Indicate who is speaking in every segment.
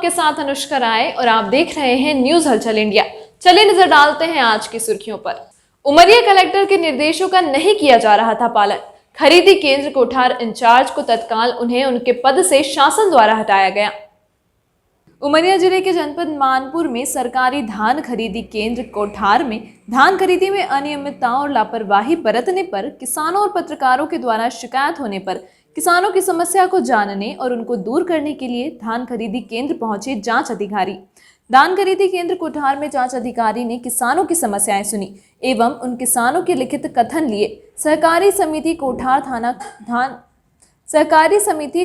Speaker 1: आपके साथ अनुष्का राय और आप देख रहे हैं न्यूज हलचल इंडिया। चलिए नजर डालते हैं आज की सुर्खियों पर। उमरिया कलेक्टर के निर्देशों का नहीं किया जा रहा था पालन। खरीदी केंद्र कोठार इंचार्ज को तत्काल उन्हें उनके पद से शासन द्वारा हटाया गया। उमरिया जिले के जनपद मानपुर में सरकारी धान खरीदी केंद्र कोठार में धान खरीदी में अनियमितता और लापरवाही बरतने पर किसानों और पत्रकारों के द्वारा शिकायत होने पर किसानों की समस्या को जानने और उनको दूर करने के लिए धान खरीदी केंद्र पहुंचे जांच अधिकारी। धान खरीदी केंद्र कोठार में जांच अधिकारी ने किसानों की समस्याएं सुनी एवं उन किसानों के लिखित कथन लिए। सहकारी समिति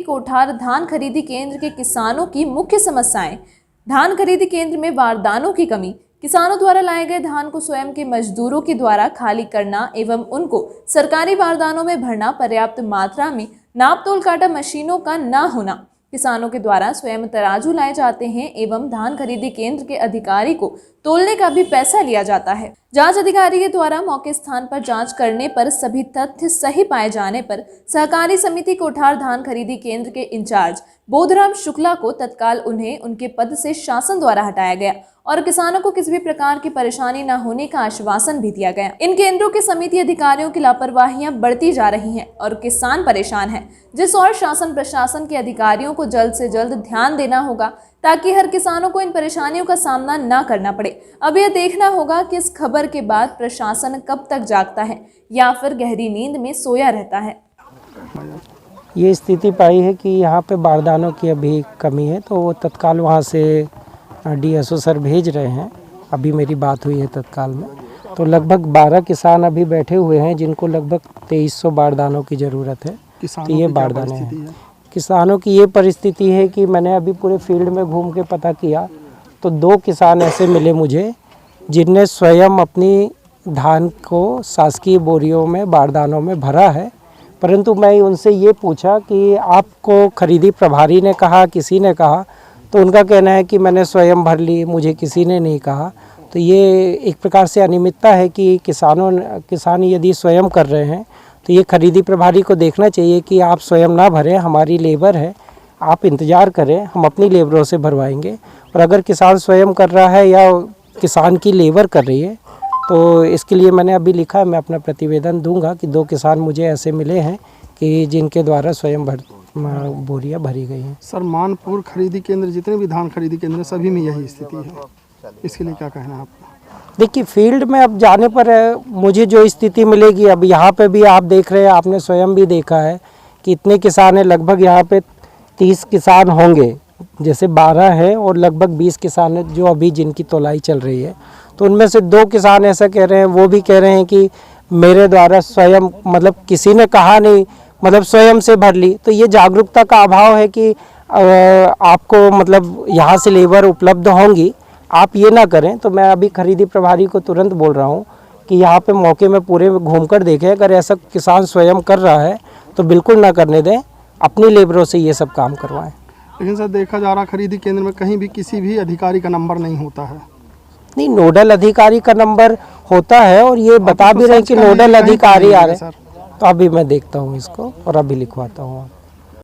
Speaker 1: कोठार धान खरीदी केंद्र के किसानों की मुख्य समस्याएं: धान खरीदी केंद्र में बारदानों की कमी, किसानों द्वारा लाए गए धान को स्वयं के मजदूरों के द्वारा खाली करना एवं उनको सरकारी बारदानों में भरना, पर्याप्त मात्रा में नाप तोल काटा मशीनों का न होना, किसानों के द्वारा स्वयं तराजू लाए जाते हैं एवं धान खरीदी केंद्र के अधिकारी को तोलने का भी पैसा लिया जाता है। जांच अधिकारी के द्वारा मौके स्थान पर जांच करने पर सभी तथ्य सही पाए जाने पर सहकारी समिति कोठार धान खरीदी केंद्र के इंचार्ज बोधराम शुक्ला को तत्काल उन्हें उनके पद से शासन द्वारा हटाया गया और किसानों को किसी भी प्रकार की परेशानी न होने का आश्वासन भी दिया गया। इन केंद्रों के समिति अधिकारियों की लापरवाहियां बढ़ती जा रही हैं और किसान परेशान हैं, जिस और शासन प्रशासन के अधिकारियों को जल्द से जल्द ध्यान देना होगा ताकि हर किसानों को इन परेशानियों का सामना न करना पड़े। अब यह देखना होगा कि इस खबर के बाद प्रशासन कब तक जागता है या फिर गहरी नींद में सोया रहता है।
Speaker 2: ये स्थिति पाई है कि यहाँ पे बारदानों की अभी कमी है, तो वो तत्काल वहाँ से डीएसओ सर भेज रहे हैं। अभी मेरी बात हुई है तत्काल में, तो लगभग 12 किसान अभी बैठे हुए हैं जिनको लगभग 2300 बारदानों की ज़रूरत है। तो ये बारदाने हैं। किसानों की ये परिस्थिति है कि मैंने अभी पूरे फील्ड में घूम के पता किया तो 2 किसान ऐसे मिले मुझे जिनने स्वयं अपनी धान को शासकीय बोरियों में बारदानों में भरा है, परंतु मैं उनसे ये पूछा कि आपको खरीदी प्रभारी ने कहा, किसी ने कहा? तो उनका कहना है कि मैंने स्वयं भर ली, मुझे किसी ने नहीं कहा। तो ये एक प्रकार से अनियमितता है कि किसान यदि स्वयं कर रहे हैं तो ये खरीदी प्रभारी को देखना चाहिए कि आप स्वयं ना भरें, हमारी लेबर है, आप इंतज़ार करें, हम अपनी लेबरों से भरवाएंगे। और अगर किसान स्वयं कर रहा है या किसान की लेबर कर रही है तो इसके लिए मैंने अभी लिखा है, मैं अपना प्रतिवेदन दूंगा कि 2 किसान मुझे ऐसे मिले हैं कि जिनके द्वारा स्वयं बोरियां भरी गई हैं।
Speaker 3: सर, मानपुर खरीदी केंद्र, जितने भी धान खरीदी केंद्र हैं, सभी में यही स्थिति है, इसके लिए क्या कहना है आपका?
Speaker 2: देखिए, फील्ड में अब जाने पर मुझे जो स्थिति मिलेगी, अब यहाँ पे भी आप देख रहे हैं, आपने स्वयं भी देखा है कि इतने किसान हैं, लगभग यहाँ पे 30 किसान होंगे, जैसे 12 है और लगभग 20 किसान हैं जो अभी जिनकी तोलाई चल रही है। तो उनमें से 2 किसान ऐसा कह रहे हैं, वो भी कह रहे हैं कि मेरे द्वारा स्वयं, मतलब किसी ने कहा नहीं, मतलब स्वयं से भर ली। तो ये जागरूकता का अभाव है कि आपको मतलब यहाँ से लेबर उपलब्ध होंगी, आप ये ना करें। तो मैं अभी खरीदी प्रभारी को तुरंत बोल रहा हूँ कि यहाँ पे मौके में पूरे घूमकर देखें, अगर ऐसा किसान स्वयं कर रहा है तो बिल्कुल ना करने दें, अपनी लेबरों से ये सब काम करवाएं।
Speaker 3: लेकिन सर, देखा जा रहा खरीदी केंद्र में कहीं भी किसी भी अधिकारी का नंबर नहीं होता है।
Speaker 2: नहीं, नोडल अधिकारी का नंबर होता है और ये बता भी रहे हैं कि नोडल अधिकारी आ रहे हैं। तो अभी मैं देखता हूँ इसको और अभी लिखवाता हूँ।